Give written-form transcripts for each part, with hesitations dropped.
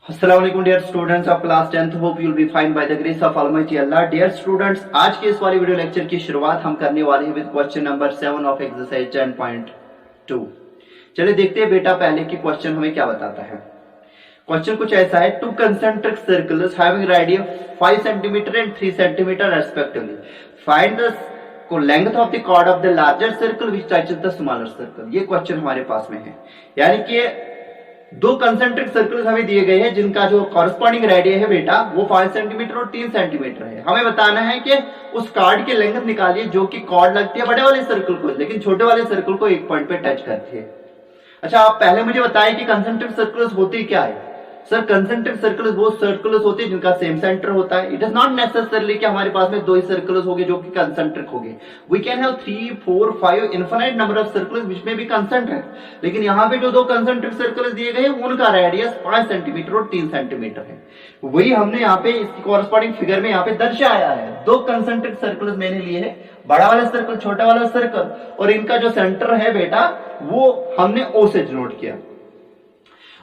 Assalamualaikum dear students of class 10th. Hope you will be fine by the grace of Almighty Allah. Dear students, आज के इस वाली video lecture की शुरुआत हम करने वाले हैं with question number 7 of exercise 10.2. चलिए देखते हैं बेटा पहले की क्वेश्चन हमें क्या बताता है. क्वेश्चन कुछ ऐसा है. Two concentric circles having radius 5 centimetre and 3 centimetre respectively. Find the length of the chord of the larger circle which touches the smaller circle. ये क्वेश्चन हमारे पास में है. यानी कि दो कंसेंट्रिक सर्कल्स हमें दिए गए हैं जिनका जो कॉरस्पॉन्डिंग रेडियस है बेटा वो 5 सेंटीमीटर और 3 सेंटीमीटर है. हमें बताना है कि उस कार्ड की लेंथ निकालिए जो कि कॉर्ड लगती है बड़े वाले सर्कल को, लेकिन छोटे वाले सर्कल को एक पॉइंट पे टच करती है. अच्छा, आप पहले मुझे बताएं कि कंसेंट्रिक सर्कल्स होती क्या है. सर, कंसेंट्रिक सर्कल्स वो सर्कल्स होते हैं जिनका सेम सेंटर होता है. इट इज नॉट नेसेसरली कि हमारे पास में दो ही सर्कल्स होंगे जो कि कंसेंट्रिक होंगे. We can have 3, 4, 5 infinite number of circles which में भी कंसेंट्रिक. लेकिन यहाँ पे जो दो कंसेंट्रिक सर्कल्स दिए गए उनका रेडियस 5 सेंटीमीटर और 3 सेंटीमीटर है. वही हमने यहाँ पे इसकी कॉरस्पॉन्डिंग फिगर में यहाँ पे दर्शाया है. दो कंसेंट्रिक सर्कल्स मैंने लिए हैं, बड़ा वाला सर्कल छोटा वाला सर्कल, और इनका जो सेंटर है बेटा वो हमने ओ से डिनोट किया.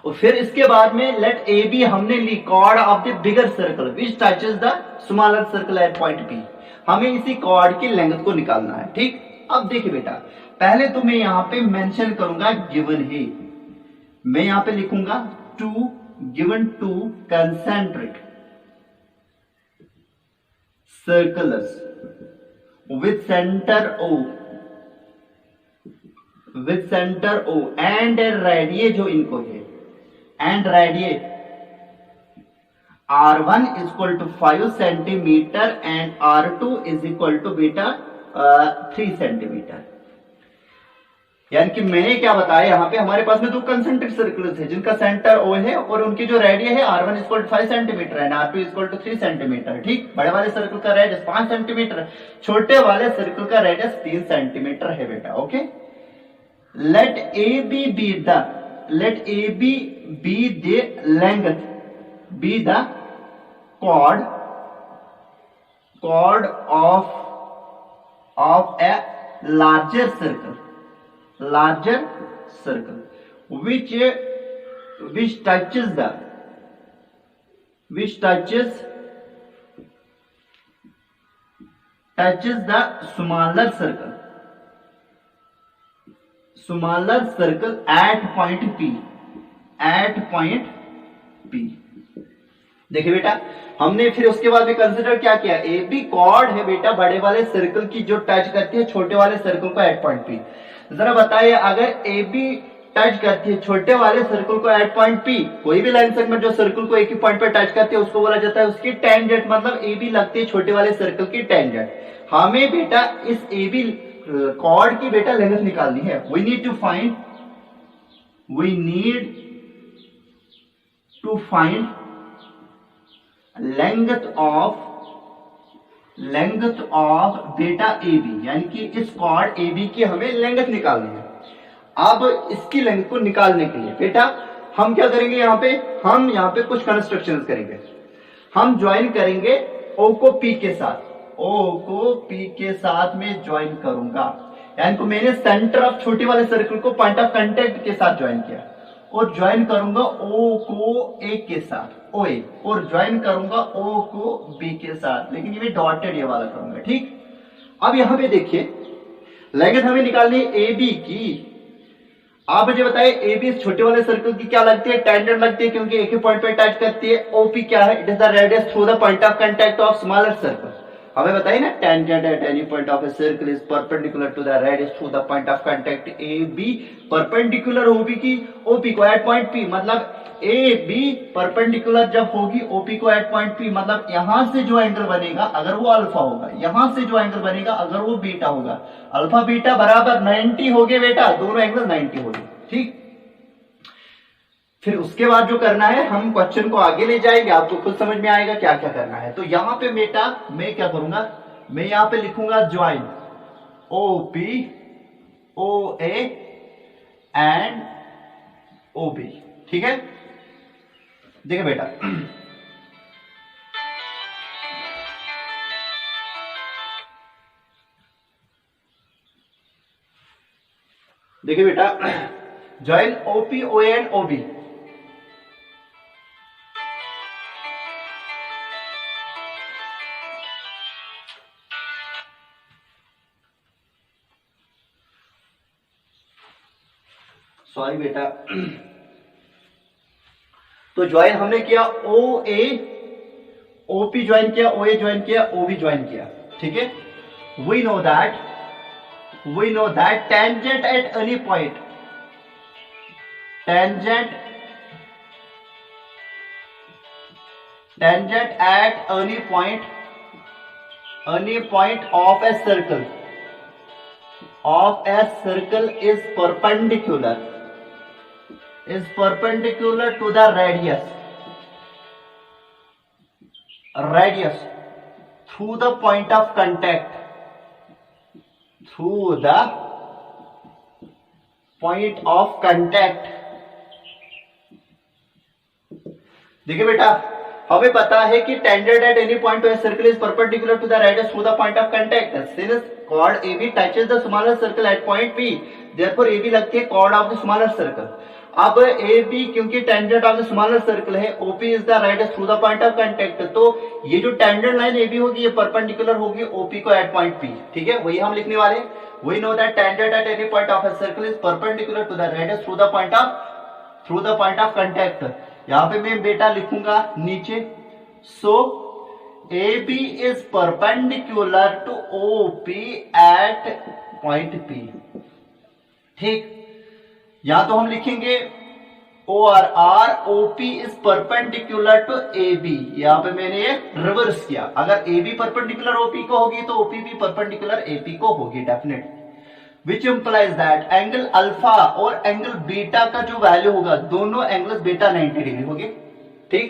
और फिर इसके बाद में लेट ए बी हमने ली chord of the bigger circle which touches the smaller circle at point B. हमें इसी कॉर्ड की लेंथ को निकालना है. ठीक, अब देखिए बेटा, पहले तो मैं यहां पे मेंशन करूंगा गिवन है. मैं यहां पे लिखूंगा two given two concentric circles with centre O and radius जो इनको है and radius R1 is equal to 5 centimeter and R2 is equal to beta 3 centimeter. यानी कि मैंने क्या बताया, यहाँ पे हमारे पास में दो कंसेंट्रिक सर्कल्स है जिनका सेंटर O है और उनकी जो रेडियस है R1 is equal to 5 centimetre and R2 is equal to 3 centimetre. ठीक, बड़े वाले सर्कल का रेडियस 5 सेंटीमीटर, छोटे वाले सर्कल का रेडियस 3 सेंटीमीटर है बेटा. Okay, let AB be the length, be the chord of a larger circle which touches the smaller circle at point P. देखिए बेटा, हमने फिर उसके बाद भी कंसिडर क्या किया. ए बी कॉर्ड है बेटा बड़े वाले सर्कल की जो टच करती है छोटे वाले सर्कल को एट पॉइंट पी. जरा बताइए, अगर ए बी टच करती है छोटे वाले सर्कल को एट पॉइंट पी, कोई भी लाइन सेगमेंट जो सर्कल को एक ही पॉइंट पे टच करती है उसको बोला जाता है उसकी टेंजेंट. मतलब ए बी लगती है छोटे वाले सर्कल की टेंजेंट. हमें बेटा इस ए बी कॉर्ड की बेटा लेंथ निकालनी है. We need to find length of बेटा ए बी. यानी कि इस कॉर्ड ए बी की हमें लेंथ निकालनी है. अब इसकी लेंथ को निकालने के लिए बेटा हम क्या करेंगे, हम यहाँ पे कुछ कंस्ट्रक्शंस करेंगे. हम ज्वाइन करेंगे ओ को पी के साथ. ओ को पी के साथ में ज्वाइन करूंगा. यानी कि मैंने सेंटर ऑफ छोटे वाले सर्कल को पॉइंट ऑफ कांटेक्ट के साथ ज्वाइन किया और ज्वाइन करूंगा ओ को ए के साथ ओ ए, और ज्वाइन करूंगा ओ को बी के साथ, लेकिन ये डॉटेड ये वाला करूंगा. ठीक, अब यहां पे देखिए लेंथ हमें निकालनी है ए बी की. आप मुझे बताइए ए बी छोटे वाले सर्कल की क्या लगती है, टेंजेंट लगती है क्योंकि एक ही पॉइंट पे टच करती है. ओपी क्या है, it is the radius through the point of contact of smaller circle. हमें बताइए ना, tangent at any point of a circle is perpendicular to the radius through the point of contact A B. Perpendicular OB की OP को eight point P, मतलब ए B perpendicular जब होगी OP को eight point P, मतलब यहां से जो एंगल बनेगा अगर वो अल्फा होगा, यहां से जो एंगल बनेगा अगर वो बीटा होगा, अल्फा बीटा बराबर 90 हो गए बेटा, दोनों एंगल 90 हो गए. ठीक, फिर उसके बाद जो करना है, हम क्वेश्चन को आगे ले जाएंगे, आपको खुद समझ में आएगा क्या क्या करना है. तो यहां पे बेटा मैं क्या करूंगा, मैं यहां पे लिखूंगा join O P O A and O B. ठीक है, देखिए बेटा join OP O and OB. Sorry बेटा। तो ज्वाइन हमने किया ओ ए, ओपी ज्वाइन किया, ओ ए ज्वाइन किया, ओबी ज्वाइन किया, ठीक है। We know that tangent at any point, tangent at any point of a circle is perpendicular to the radius through the point of contact, देखिए बेटा, हमें पता है कि tangent at any point of circle is perpendicular to the radius through the point of contact. Since chord AB touches the smaller circle at point P, therefore AB लगती है chord of the smaller circle। अब AB क्योंकि tangent of the smaller circle है, OP is the radius through the point of contact, तो ये जो tangent line AB होगी ये परपेंडिकुलर होगी OP को एट पॉइंट P, ठीक है। वही हम लिखने वाले, we know that tangent at any point of a circle is perpendicular to the radius through the point of contact. यहां पे मैं बेटा लिखूंगा नीचे, सो AB is perpendicular to OP at point P, ठीक। यहां तो हम लिखेंगे OR OP is perpendicular to AB, यहां पे मैंने ये रिवर्स किया। अगर AB परपेंडिकुलर OP को होगी तो OP भी परपेंडिकुलर AP को होगी definitely, which implies that angle alpha और एंगल बीटा का जो वैल्यू होगा, दोनों एंगल्स बेटा 90 डिग्री होंगे, ठीक।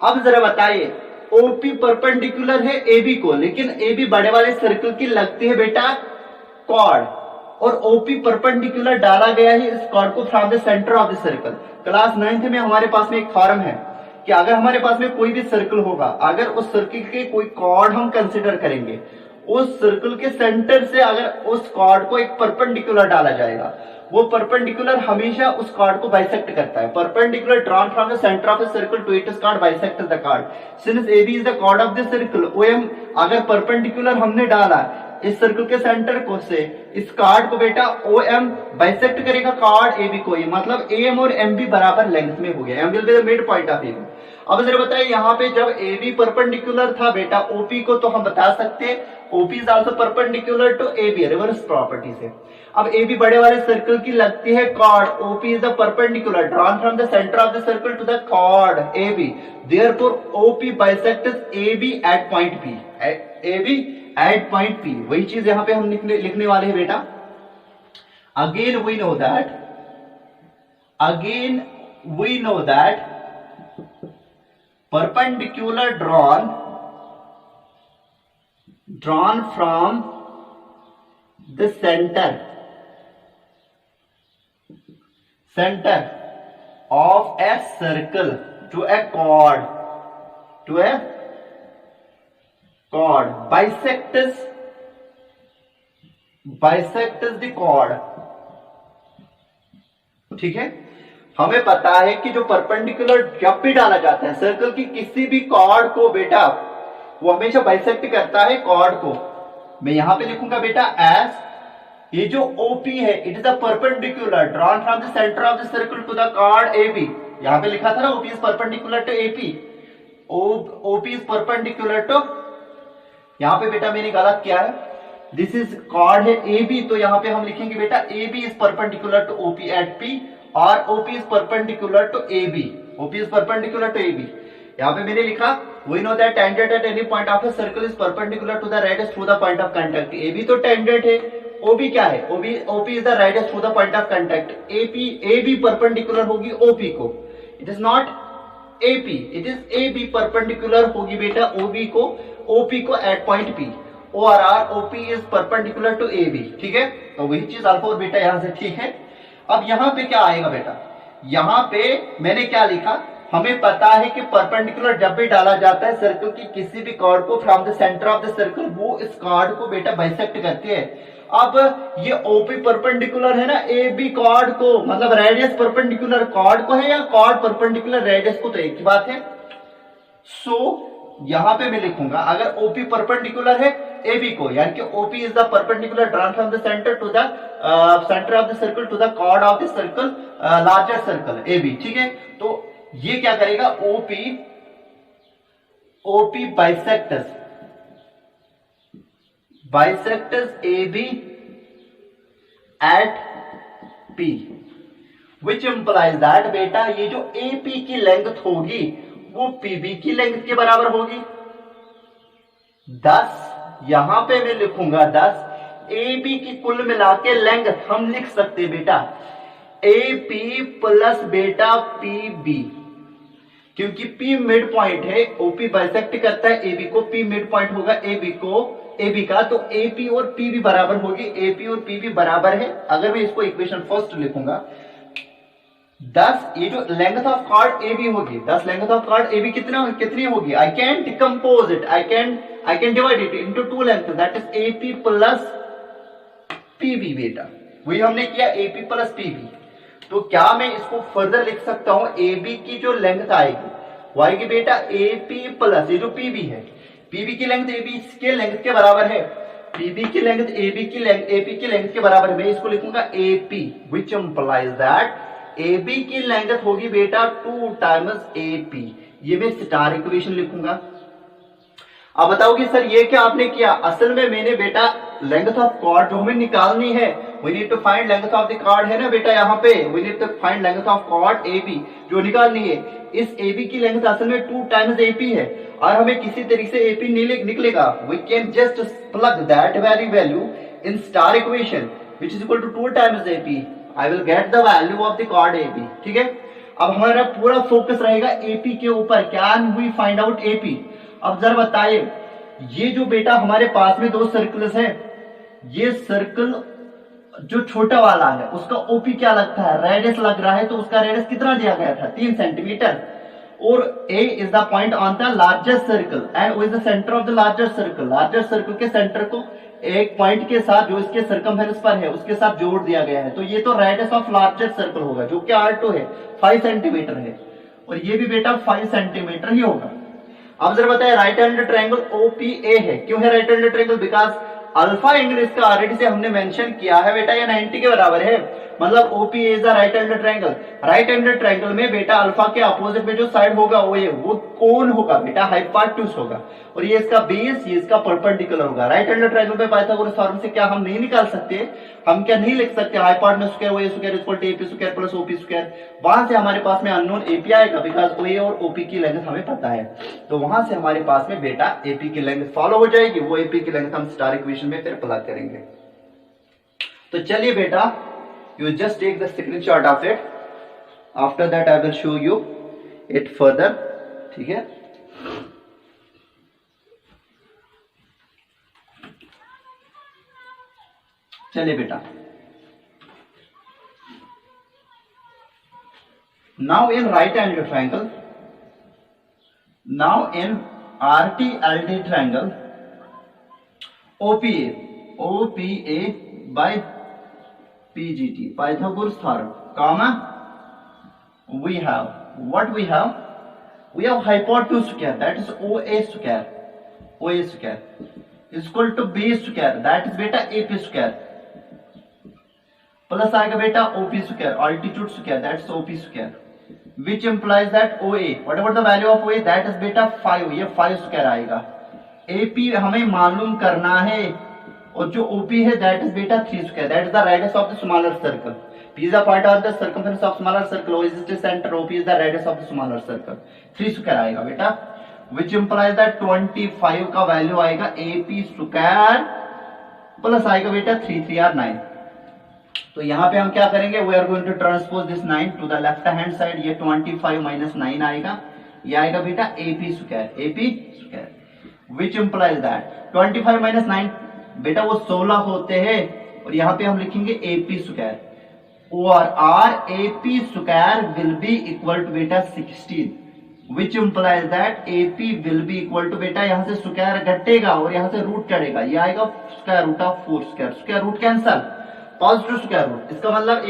अब जरा बताइए, OP परपेंडिकुलर है AB को, लेकिन AB बड़े वाले सर्कल की लगती है बेटा कॉर्ड, और OP परपेंडिकुलर डाला गया है इस कॉर्ड को from the centre of the circle. Class 9th में हमारे पास में एक फॉर्म है कि अगर हमारे पास में कोई भी सर्कल होगा, अगर उस सर्कल के कोई कॉर्ड हम कंसिडर करेंगे, उस सर्कल के सेंटर से अगर उस कॉर्ड को एक परपेंडिकुलर डाला जाएगा, वो परपेंडिकुलर हमेशा उस कॉर्ड को बाइसेक्ट करता है। Perpendicular drawn from the centre of the circle to its chord bisect the chord. Since AB is the chord of the circle, OM अगर परपेंडिकुलर हमने डाला इस सर्कल के सेंटर को से इस कॉर्ड को बेटा OM बाइसेक्ट करेगा कॉर्ड AB को, ये मतलब AM और MB बराबर लेंथ में हो गया। M will be the mid point of AB। अब जरा बताइए, यहाँ पे जब AB परपेंडिकुलर था बेटा OP को, तो हम बता सकते हैं OP is also perpendicular to AB, reverse property से। अब AB बड़े वाले सर्कल की लगती है chord, OP is the perpendicular drawn from the centre of the circle to the chord AB, therefore OP bisects AB at point P, AB at point P। वही चीज यहां पे हम लिखने वाले हैं बेटा। Again we know that perpendicular drawn from the center of a circle to a chord bisects the chord, ठीक है। हमें पता है कि जो परपेंडिकुलर जब भी डाला जाता है सर्कल की किसी भी कॉर्ड को बेटा, वो हमेशा बाइसेक्ट करता है कॉर्ड को। मैं यहां पे लिखूंगा बेटा एज, ये जो OP है it is the perpendicular drawn from the centre of the circle to the chord AB। यहां पे लिखा था ना OP is perpendicular to AP, OP is perpendicular to, यहां पे बेटा मैंने गलत किया है, दिस इज कॉर्ड है AB, तो यहां पे हम लिखेंगे बेटा AB is perpendicular to OP at P और OP is perpendicular to AB, OP is perpendicular to AB। यहाँ पे मैंने लिखा we know that tangent at any point of a circle is perpendicular to the radius through the point of contact। AB तो tangent है, OB क्या है, OP is the radius through the point of contact। AB perpendicular होगी OP को, it is not AP, it is AB perpendicular होगी बेटा OP को at point P, और OP is perpendicular to AB, ठीक है। तो वही चीज अल्फा और बीटा यहां से ठीक है। अब यहां पे क्या आएगा बेटा, यहां पे मैंने क्या लिखा, हमें पता है कि परपेंडिकुलर जब भी डाला जाता है सर्कल की किसी भी कॉर्ड को from the centre of the circle, वो इस कॉर्ड को बेटा बाइसेक्ट करती है। अब ये OP परपेंडिकुलर है ना AB कॉर्ड को, मतलब रेडियस परपेंडिकुलर कॉर्ड को है या कॉर्ड परपेंडिकुलर रेडियस को, तो एक ही बात है। सो यहां पे मैं लिखूंगा अगर ओपी परपेंडिकुलर है AB को, यानी कि OP is the perpendicular drawn from the centre to the centre of the circle to the chord of the circle larger circle AB, ठीक है। तो ये क्या करेगा, OP बाइसेक्टस AB at P, which implies that बेटा ये जो AP की लेंथ होगी वो PB की लेंथ के बराबर होगी। 10 यहां पे मैं लिखूंगा 10 AB की कुल मिला के लेंथ हम लिख सकते बेटा AP प्लस बेटा PB, क्योंकि P मिड पॉइंट है, OP बाइसेक्ट करता है AB को, P मिड पॉइंट होगा AB का, तो AP और PB बराबर होगी, AP और PB बराबर है। अगर मैं इसको इक्वेशन फर्स्ट लिखूंगा 10, ये जो लेंथ ऑफ कॉर्ड AB होगी 10 लेंथ ऑफ कॉर्ड AB कितनी होगी, I can decompose it, I can divide it into 2 length, that is AP plus PB बेटा, वही हमने किया AP प्लस PB। तो क्या मैं इसको फर्दर लिख सकता हूं, AB की जो लेंथ आएगी वो आएगी बेटा AP प्लस ये जो PB है, PB की लेंथ AB के लेंथ के बराबर है, PB की लेंथ AB की लेंथ के बराबर है, मैं इसको लिखूंगा AP, which implies that AB की लेंथ होगी बेटा 2 टाइम्स AP, ये मैं स्टार इक्वेशन लिखूंगा। अब बताओगे सर ये क्या आपने किया, असल में मैंने बेटा लेंथ ऑफ कॉर्ड जो हमें निकालनी है, we need to find length of the chord है ना बेटा, यहाँ पे we need to find length of chord AB जो निकालनी है, इस AB की लेंथ असल में 2 टाइम्स AP है और हमें किसी तरीके से AP निकलेगा, we can just plug that value in star equation which is equal to 2 times AP, I will get the value of the chord AB, ठीक है। अब हमारा पूरा फोकस रहेगा AP के ऊपर, can we find out AP। अब जरा बताइए ये जो बेटा हमारे पास में 2 सर्कल्स है, ये सर्कल जो छोटा वाला है उसका OP क्या लगता है, रेडियस लग रहा है, तो उसका रेडियस कितना दिया गया था 3 सेंटीमीटर, और A is the point on the largest circle and O is the centre of the largest circle, largest circle के सेंटर को एक पॉइंट के साथ जो इसके सर्कमफेरेंस पर है उसके साथ जोड़ दिया गया है, तो ये तो रेडियस ऑफ लार्जेस्ट सर्कल होगा जो कि R2 है, 5 सेंटीमीटर है, और ये भी बेटा 5 सेंटीमीटर ही होगा। अब जरा बताए राइट हैंड ट्रायंगल OPA है, क्यों है right hand triangle, because alpha angle इसका ऑलरेडी से हमने मेंशन किया है बेटा, ये 90 के बराबर है, मतलब OPA is the right hand triangle. Right hand triangle में बेटा अल्फा के अपोजिट में जो साइड होगा वो कोन होगा बेटा, हाइपोटेन्यूज होगा, और ये इसका बेस, ये इसका परपेंडिकुलर होगा। राइट हैंड ट्रायंगल में पाइथागोरस थ्योरम से क्या हम नहीं निकाल सकते, हम क्या नहीं लिख सकते hypotenuse square OA square equal to AP square plus OP square, वहां से हमारे पास में अननोन AP आएगा, बिकॉज OA और OP की लेंथ हमें पता है, तो वहां से हमारे पास में बेटा AP की लेंथ फॉलो हो जाएगी, वो AP की लेंथ हम स्टार इक्वेशन में फिर प्लग करेंगे। तो चलिए बेटा you just take the screenshot of it, after that I will show you it further, ठीक है। चलिए बेटा, now in right angle triangle, now in RTLD triangle OPA by PGT, Pythagoras theorem, comma, we have hypotenuse square, that is OA square is equal to B square, that is beta AP square, plus आएगा बेटा OP square, altitude square, that is OP square, which implies that OA, whatever the value of OA, that is beta 5, ये 5 square आएगा। AP हमें मालूम करना है, और जो OP है दैट इज बेटा 3 square, that is the radius of the smaller circle, P is the point of the circumference of smaller circle, O is the centre, OP is the radius of the smaller circle, 3 square आएगा बेटा, which implies that 25 का value आएगा AP square plus आएगा बेटा 3 3 are 9। तो यहाँ पे हम क्या करेंगे, we are going to transpose this 9 to the left hand side, ये 25 माइनस 9 आएगा, ये आएगा बेटा AP square, which implies that 25 minus 9 बेटा वो 16 होते हैं, और यहाँ पे हम लिखेंगे AP स्क्वायर, और RAP square will be equal to बेटा 16, which implies that AP will be equal to बेटा यहाँ से स्क्वायर घटेगा और यहाँ से रूट चढ़ेगा, ये आएगा square root of 4 square root cancel, positive square root, इसका मतलब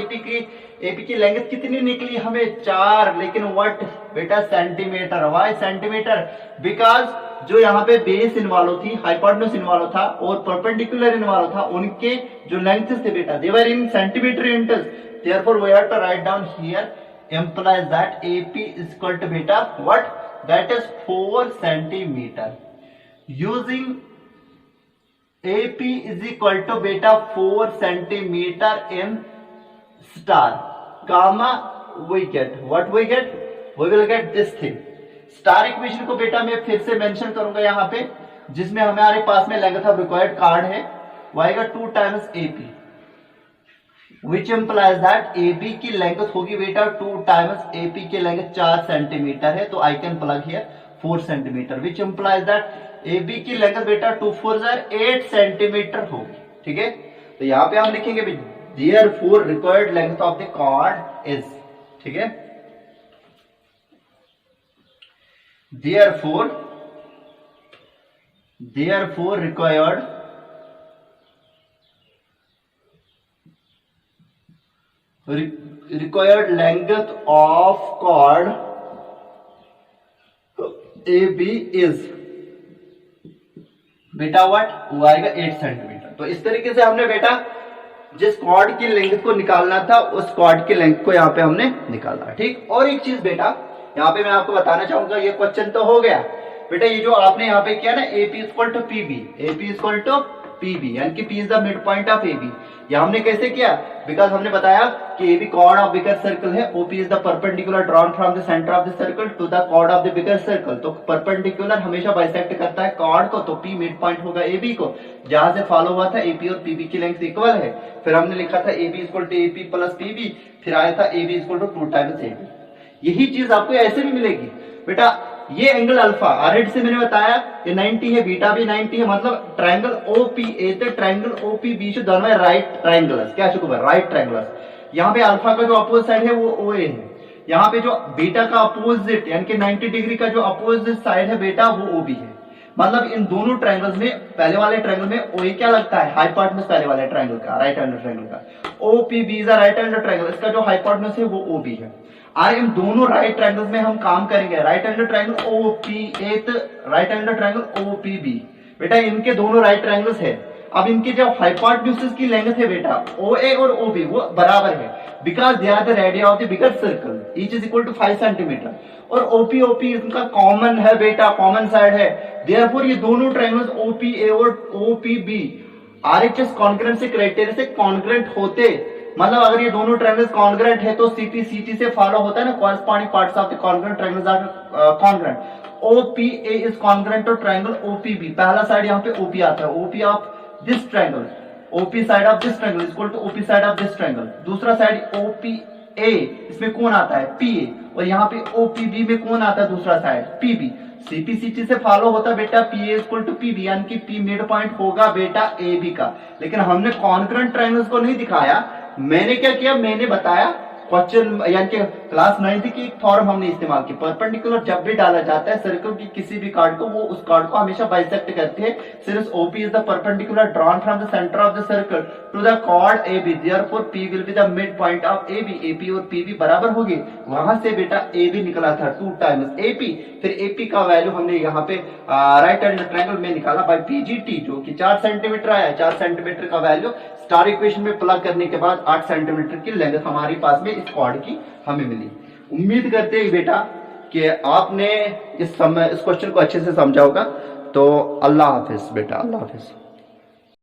AP की लेंथ कितनी निकली हमें 4, लेकिन व्हाट बेटा सेंटीमीटर, वाई सेंटीमीटर, बिकॉज जो यहाँ पे बेस इन्वॉल्व थी, हाइपोटेन्यूज इन्वॉल्व था और परपेंडिकुलर इन्वॉल्व था, उनके जो लेंथ्स थे बेटा, they were in centimetre integers, therefore we have to write down here implies that AP is equal to beta what, that is 4 centimeter. Using AP is equal to beta 4 centimeter in star gamma, we get what, we will get this thing. Star equation को बेटा मैं फिर से mention करूंगा यहाँ पे, जिसमें हमारे पास में लेंथ ऑफ रिक्वायर्ड कार्ड है वो आएगा 2 times AP, which implies that AB की लेंथ होगी बेटा 2 टाइम्स AP की लेंथ 4 सेंटीमीटर है, तो I can plug here 4 centimetre, which implies that AB की लेंथ बेटा 2 4 8 सेंटीमीटर होगी। ठीक है, तो यहाँ पे हम लिखेंगे therefore required length of the cord is, ठीक है, therefore required length of cord AB is बेटा व्हाट, वो आएगा 8 सेंटीमीटर। तो इस तरीके से हमने बेटा जिस कॉर्ड की लेंथ को निकालना था उस कॉर्ड की लेंथ को यहाँ पे हमने निकाला। ठीक, और एक चीज बेटा यहाँ पे मैं आपको बताना चाहूंगा, ये क्वेश्चन तो हो गया बेटा, ये जो आपने यहाँ पे किया ना AP इक्वल टू PB, यानी कि P is the mid point of AB, ये हमने कैसे किया, बिकॉज हमने बताया कि AB chord of bigger circle है, OP is the perpendicular drawn from the centre of the circle to the chord of the bigger circle. तो perpendicular हमेशा बाइसेक्ट करता है कॉर्ड को, तो P मिड पॉइंट होगा AB को, जहां से फॉलो हुआ था AP और PB की लेंथ इक्वल है। फिर हमने लिखा था AB equal to AP plus PB, फिर आया था AB equal to 2 times AB। यही चीज आपको ऐसे भी मिलेगी बेटा, ये एंगल अल्फा ऑलरेडी से मैंने बताया ये 90 है, बीटा भी 90 है, मतलब ट्रायंगल OPA से ट्रायंगल OPB से दोनों में राइट ट्रायंगल्स, क्या चुका राइट ट्रायंगल्स। यहाँ पे अल्फा का जो अपोजिट साइड है वो OA है, यहाँ पे जो बीटा का अपोजिट यानी कि 90 डिग्री का जो अपोजिट साइड है बेटा वो OB है। मतलब इन दोनों ट्रायंगल्स में पहले वाले ट्रायंगल में OA क्या लगता है, हाइपोटेन्यूज पहले वाले ट्रायंगल का, राइट हैंडेड ट्रायंगल का, OPB is a right handed triangle, इसका जो हाइपोटेन्यूज है वो OB है। और इन दोनों राइट ट्रायंगल्स में हम काम करेंगे, right handed triangle OPA, right handed triangle OPB, बेटा इनके दोनों राइट ट्रायंगल्स है। अब इनके जो हाइपोटेन्यूज की लेंथ है बेटा OA और OB वो बराबर है, because they are the radius of the bigger circle, each is equal to 5 centimetre, और OP इनका कॉमन है बेटा, कॉमन साइड है, देयरफॉर ये दोनों ट्रायंगल्स OPA और OPB RHS कॉन्ग्रुएंट से क्राइटेरिया से कॉन्ग्रुएंट होते, मतलब अगर ये दोनों ट्रायंगल्स कॉन्ग्रुएंट है तो CT से फॉलो होता है ना, corresponding parts of the congruent triangles are congruent. OPA is congruent to triangle OPB, पहला साइड यहाँ पे OP आता है, OP of this triangle, OP side of this triangle equal to OP side of this triangle, दूसरा side OPA, इसमें कौन आता है PA, और यहाँ पे OPB में कौन आता है दूसरा साइड PB। CT से फॉलो होता बेटा PA इक्वल टू PB, यानी कि P मिड पॉइंट होगा बेटा AB का, लेकिन हमने कॉन्ग्रुएंट ट्रायंगल्स को नहीं दिखाया। मैंने क्या किया, मैंने बताया क्वेश्चन यानी कि क्लास 9 की एक फॉर्म हमने इस्तेमाल की, परपेंडिकुलर जब भी डाला जाता है सर्कल की किसी भी कार्ड को, वो उस कार्ड को हमेशा बाइसेक्ट करते हैं, सिर्फ OP is the perpendicular drawn from the centre of the circle to the chord AB, therefore P will be the mid point of AB, AP और PB बराबर होगी, वहां से बेटा AB निकला था 2 टाइम्स AP, फिर AP का वैल्यू हमने यहाँ पे राइट हैंड ट्रायंगल में निकाला बाय PGT, जो कि 4 सेंटीमीटर आया, 4 सेंटीमीटर का वैल्यू स्टार इक्वेशन में प्लग करने के बाद 8 सेंटीमीटर की लेंथ हमारे पास में इस कॉर्ड की हमें मिली। उम्मीद करते हैं बेटा कि आपने इस क्वेश्चन को अच्छे से समझा होगा। तो अल्लाह हाफिज बेटा, अल्लाह हाफिज।